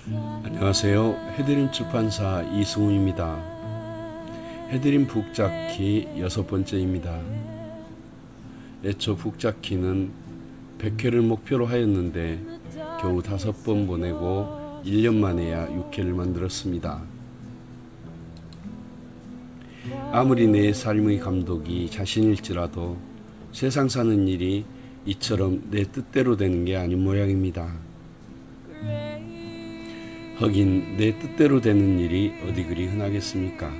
안녕하세요. 해드림 출판사 이승훈입니다. 해드림 북잡기 6번째입니다. 애초 북잡기는 100회를 목표로 하였는데 겨우 5번 보내고 1년 만에야 6회를 만들었습니다. 아무리 내 삶의 감독이 자신일지라도 세상 사는 일이 이처럼 내 뜻대로 되는 게 아닌 모양입니다. 하긴 내 뜻대로 되는 일이 어디 그리 흔하겠습니까?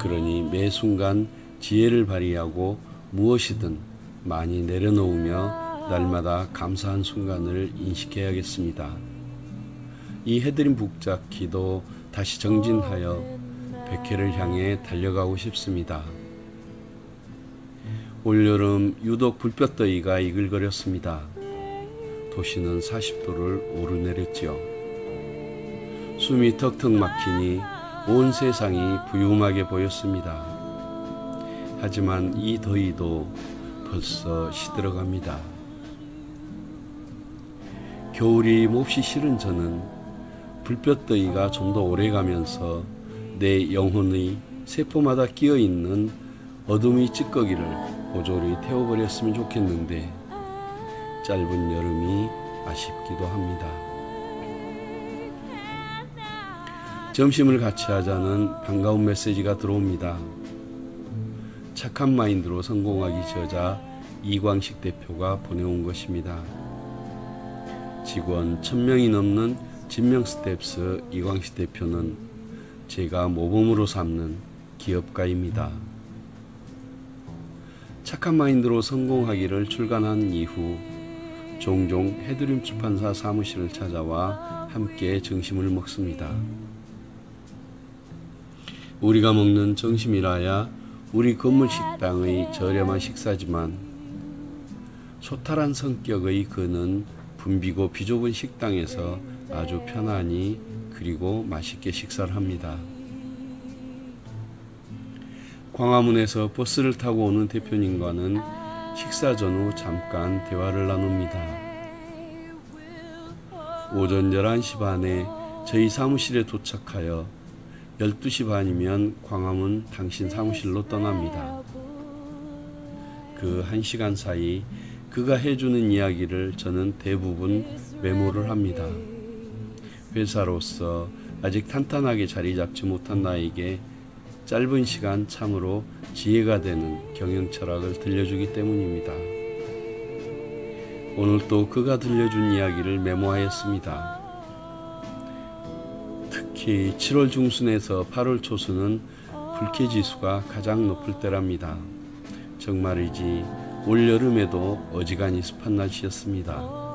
그러니 매 순간 지혜를 발휘하고 무엇이든 많이 내려놓으며 날마다 감사한 순간을 인식해야겠습니다. 이 해드림 북잡기도 다시 정진하여 100회를 향해 달려가고 싶습니다. 올여름 유독 불볕더위가 이글거렸습니다. 도시는 40도를 오르내렸지요. 숨이 턱턱 막히니 온 세상이 부유하게 보였습니다. 하지만 이 더위도 벌써 시들어갑니다. 겨울이 몹시 싫은 저는 불볕더위가 좀 더 오래가면서 내 영혼의 세포마다 끼어있는 어둠의 찌꺼기를 모조리 태워버렸으면 좋겠는데 짧은 여름이 아쉽기도 합니다. 점심을 같이 하자는 반가운 메시지가 들어옵니다. 착한 마인드로 성공하기 저자 이광식 대표가 보내온 것입니다. 직원 1000명이 넘는 진명스텝스 이광식 대표는 제가 모범으로 삼는 기업가입니다. 착한 마인드로 성공하기를 출간한 이후 종종 해드림 출판사 사무실을 찾아와 함께 점심을 먹습니다. 우리가 먹는 점심이라야 우리 건물 식당의 저렴한 식사지만 소탈한 성격의 그는 붐비고 비좁은 식당에서 아주 편안히 그리고 맛있게 식사를 합니다. 광화문에서 버스를 타고 오는 대표님과는 식사 전후 잠깐 대화를 나눕니다. 오전 11시 반에 저희 사무실에 도착하여 12시 반이면 광화문 당신 사무실로 떠납니다. 그 1시간 사이 그가 해주는 이야기를 저는 대부분 메모를 합니다. 회사로서 아직 탄탄하게 자리 잡지 못한 나에게 짧은 시간 참으로 지혜가 되는 경영 철학을 들려주기 때문입니다. 오늘 또 그가 들려준 이야기를 메모하였습니다. 특히 7월 중순에서 8월 초순은 불쾌지수가 가장 높을 때랍니다. 정말이지 올여름에도 어지간히 습한 날씨였습니다.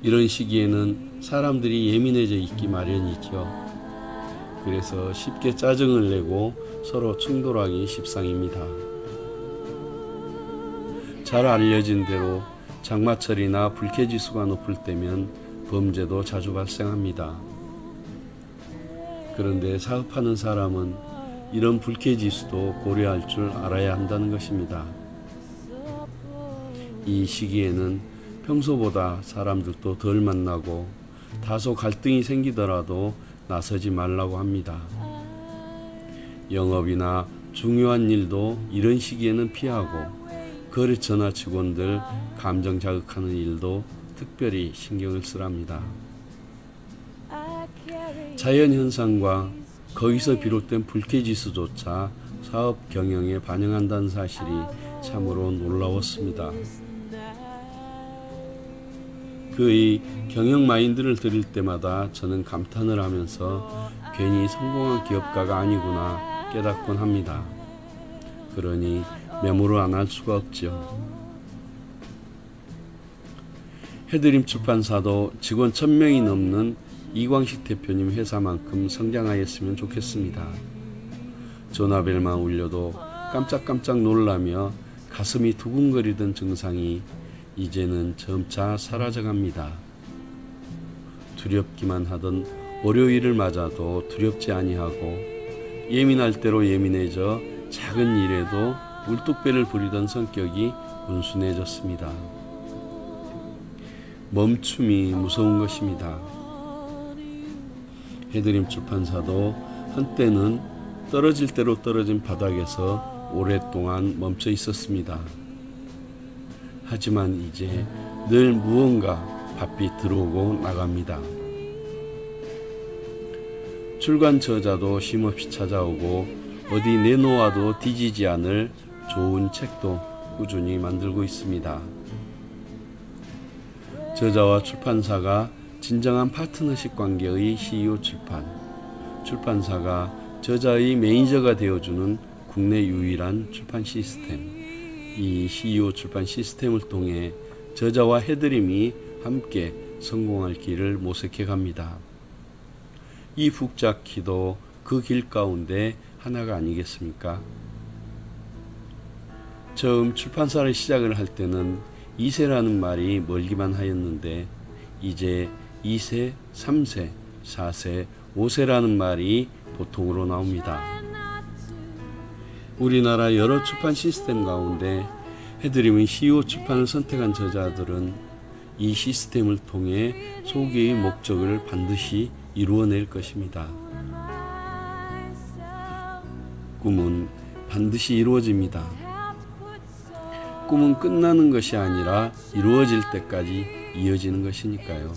이런 시기에는 사람들이 예민해져 있기 마련이죠. 그래서 쉽게 짜증을 내고 서로 충돌하기 십상입니다. 잘 알려진 대로 장마철이나 불쾌지수가 높을 때면 범죄도 자주 발생합니다. 그런데 사업하는 사람은 이런 불쾌지수도 고려할 줄 알아야 한다는 것입니다. 이 시기에는 평소보다 사람들도 덜 만나고 다소 갈등이 생기더라도 나서지 말라고 합니다. 영업이나 중요한 일도 이런 시기에는 피하고 거래처나 직원들 감정 자극하는 일도 특별히 신경을 쓰랍니다. 자연현상과 거기서 비롯된 불쾌지수조차 사업 경영에 반영한다는 사실이 참으로 놀라웠습니다. 그의 경영 마인드를 들을 때마다 저는 감탄을 하면서 괜히 성공한 기업가가 아니구나 깨닫곤 합니다. 그러니 메모를 안 할 수가 없죠. 해드림 출판사도 직원 1000명이 넘는 이광식 대표님 회사만큼 성장하였으면 좋겠습니다. 전화벨만 울려도 깜짝깜짝 놀라며 가슴이 두근거리던 증상이 이제는 점차 사라져갑니다. 두렵기만 하던 월요일을 맞아도 두렵지 아니하고 예민할 대로 예민해져 작은 일에도 울뚝배를 부리던 성격이 온순해졌습니다. 멈춤이 무서운 것입니다. 해드림 출판사도 한때는 떨어질 대로 떨어진 바닥에서 오랫동안 멈춰 있었습니다. 하지만 이제 늘 무언가 바삐 들어오고 나갑니다. 출간 저자도 쉼없이 찾아오고 어디 내놓아도 뒤지지 않을 좋은 책도 꾸준히 만들고 있습니다. 저자와 출판사가 진정한 파트너십 관계의 CEO 출판, 출판사가 저자의 매니저가 되어주는 국내 유일한 출판 시스템, 이 CEO 출판 시스템을 통해 저자와 해드림이 함께 성공할 길을 모색해 갑니다. 이 북잡기도 그 길 가운데 하나가 아니겠습니까? 처음 출판사를 시작을 할 때는 2세라는 말이 멀기만 하였는데 이제 2세, 3세, 4세, 5세라는 말이 보통으로 나옵니다. 우리나라 여러 출판 시스템 가운데 해드림의 CEO 출판을 선택한 저자들은 이 시스템을 통해 소개의 목적을 반드시 이루어낼 것입니다. 꿈은 반드시 이루어집니다. 꿈은 끝나는 것이 아니라 이루어질 때까지 이어지는 것이니까요.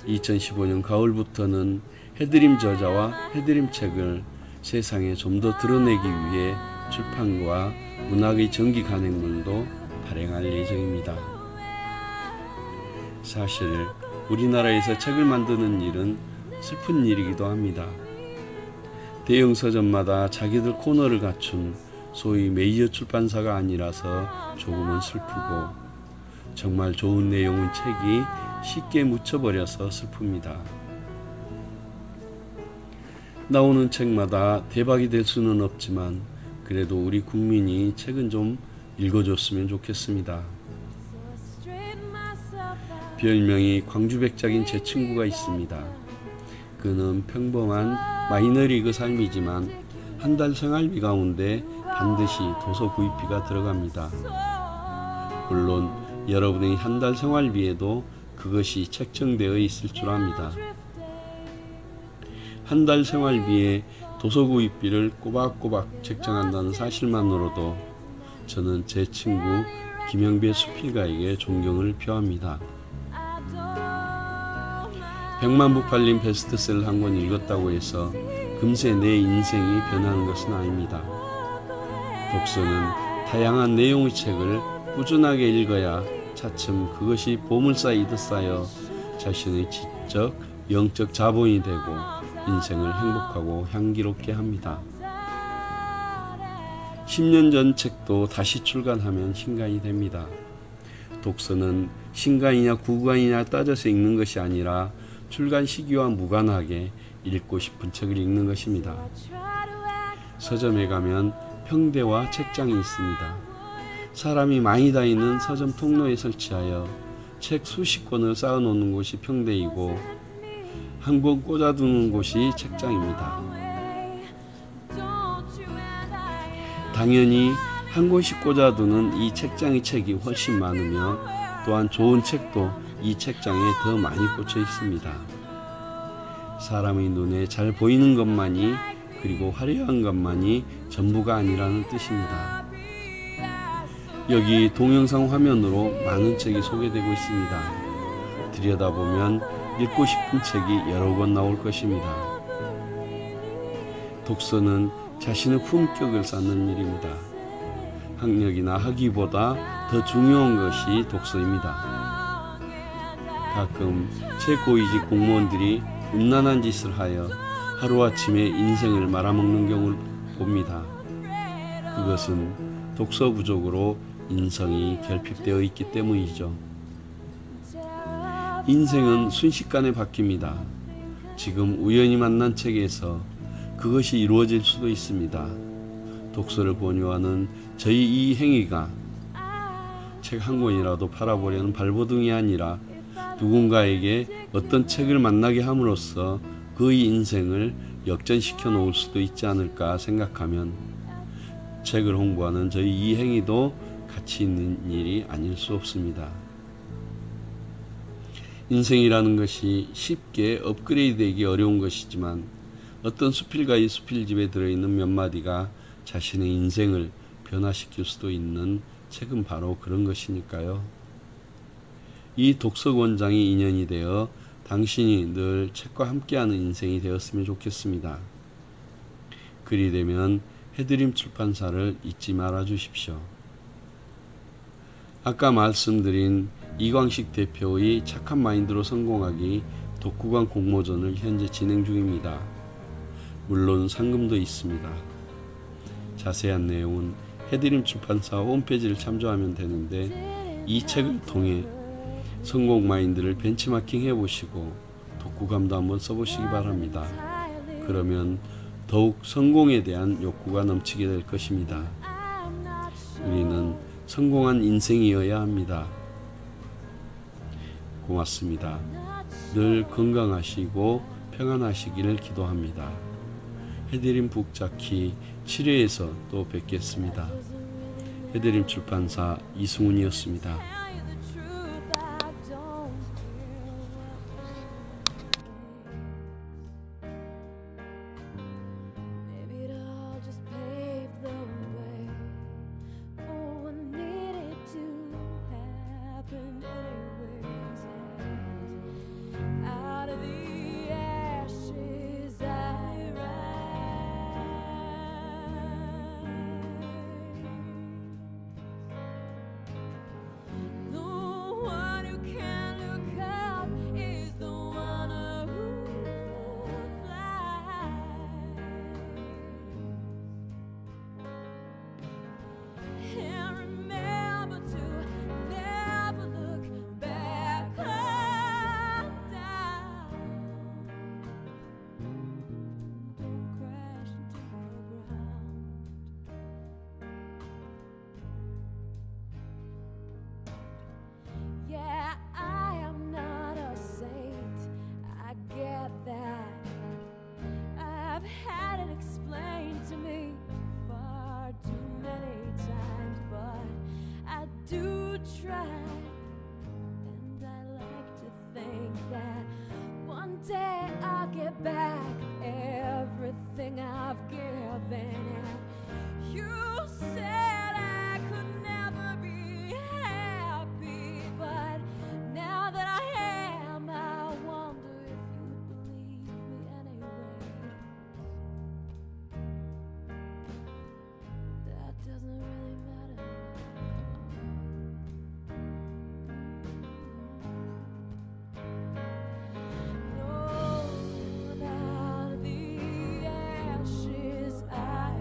2015년 가을부터는 해드림 저자와 해드림 책을 세상에 좀 더 드러내기 위해 출판과 문학의 정기 간행문도 발행할 예정입니다. 사실 우리나라에서 책을 만드는 일은 슬픈 일이기도 합니다. 대형 서점마다 자기들 코너를 갖춘 소위 메이저 출판사가 아니라서 조금은 슬프고 정말 좋은 내용의 책이 쉽게 묻혀버려서 슬픕니다. 나오는 책마다 대박이 될 수는 없지만 그래도 우리 국민이 책은 좀 읽어줬으면 좋겠습니다. 별명이 광주백작인 제 친구가 있습니다. 그는 평범한 마이너리그 삶이지만 한 달 생활비 가운데 반드시 도서 구입비가 들어갑니다. 물론 여러분의 한 달 생활비에도 그것이 책정되어 있을 줄 압니다. 한 달 생활비에 도서 구입비를 꼬박꼬박 책정한다는 사실만으로도 저는 제 친구 김영배 수필가에게 존경을 표합니다. 100만 부 팔린 베스트셀러 한 권 읽었다고 해서 금세 내 인생이 변하는 것은 아닙니다. 독서는 다양한 내용의 책을 꾸준하게 읽어야 차츰 그것이 보물사이듯 쌓여 자신의 지적, 영적 자본이 되고 인생을 행복하고 향기롭게 합니다. 10년 전 책도 다시 출간하면 신간이 됩니다. 독서는 신간이냐 구간이냐 따져서 읽는 것이 아니라 출간 시기와 무관하게 읽고 싶은 책을 읽는 것입니다. 서점에 가면 평대와 책장이 있습니다. 사람이 많이 다니는 서점 통로에 설치하여 책 수십 권을 쌓아놓는 곳이 평대이고 한 권 꽂아두는 곳이 책장입니다. 당연히 한 권씩 꽂아두는 이 책장의 책이 훨씬 많으며 또한 좋은 책도 이 책장에 더 많이 꽂혀 있습니다. 사람의 눈에 잘 보이는 것만이 그리고 화려한 것만이 전부가 아니라는 뜻입니다. 여기 동영상 화면으로 많은 책이 소개되고 있습니다. 들여다보면 읽고 싶은 책이 여러 권 나올 것입니다. 독서는 자신의 품격을 쌓는 일입니다. 학력이나 학위보다 더 중요한 것이 독서입니다. 가끔 최고위직 공무원들이 음란한 짓을 하여 하루아침에 인생을 말아먹는 경우를 봅니다. 그것은 독서 부족으로 인성이 결핍되어 있기 때문이죠. 인생은 순식간에 바뀝니다. 지금 우연히 만난 책에서 그것이 이루어질 수도 있습니다. 독서를 권유하는 저희 이 행위가 책 한 권이라도 팔아보려는 발버둥이 아니라 누군가에게 어떤 책을 만나게 함으로써 그의 인생을 역전시켜 놓을 수도 있지 않을까 생각하면 책을 홍보하는 저희 이 행위도 가치 있는 일이 아닐 수 없습니다. 인생이라는 것이 쉽게 업그레이드되기 어려운 것이지만 어떤 수필가의 수필집에 들어있는 몇 마디가 자신의 인생을 변화시킬 수도 있는 책은 바로 그런 것이니까요. 이 독서 원장이 인연이 되어 당신이 늘 책과 함께하는 인생이 되었으면 좋겠습니다. 그리 되면 해드림 출판사를 잊지 말아 주십시오. 아까 말씀드린 이광식 대표의 착한 마인드로 성공하기 독후감 공모전을 현재 진행 중입니다. 물론 상금도 있습니다. 자세한 내용은 해드림 출판사 홈페이지를 참조하면 되는데 이 책을 통해 성공 마인드를 벤치마킹 해보시고 독후감도 한번 써보시기 바랍니다. 그러면 더욱 성공에 대한 욕구가 넘치게 될 것입니다. 우리는 성공한 인생이어야 합니다. 고맙습니다. 늘 건강하시고 평안하시기를 기도합니다. 해드림 북잡기 7회에서 또 뵙겠습니다. 해드림 출판사 이승훈이었습니다. Back everything I've given, and you said I could never be happy, but now that I am, I wonder if you believe me anyway. That doesn't really matter now. Out of the ashes I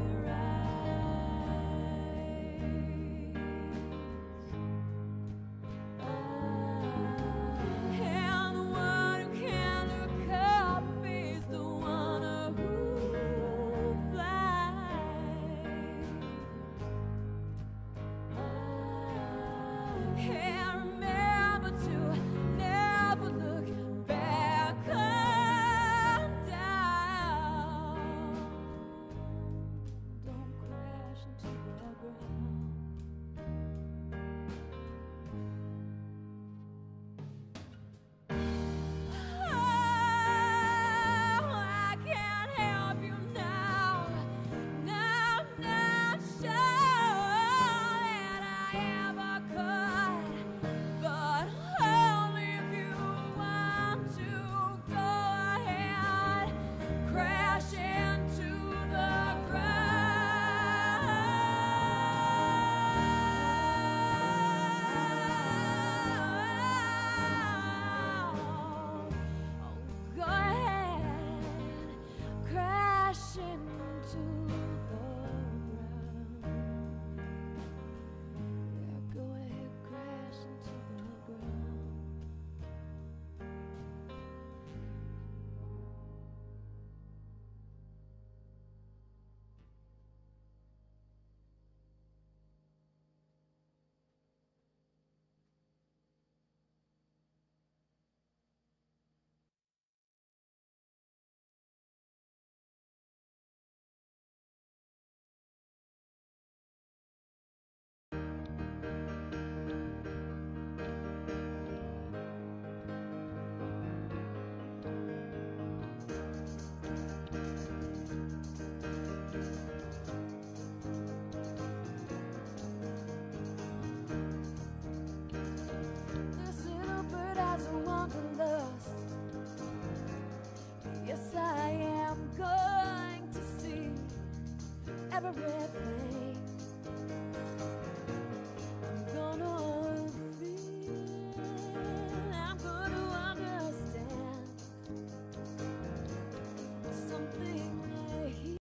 everything.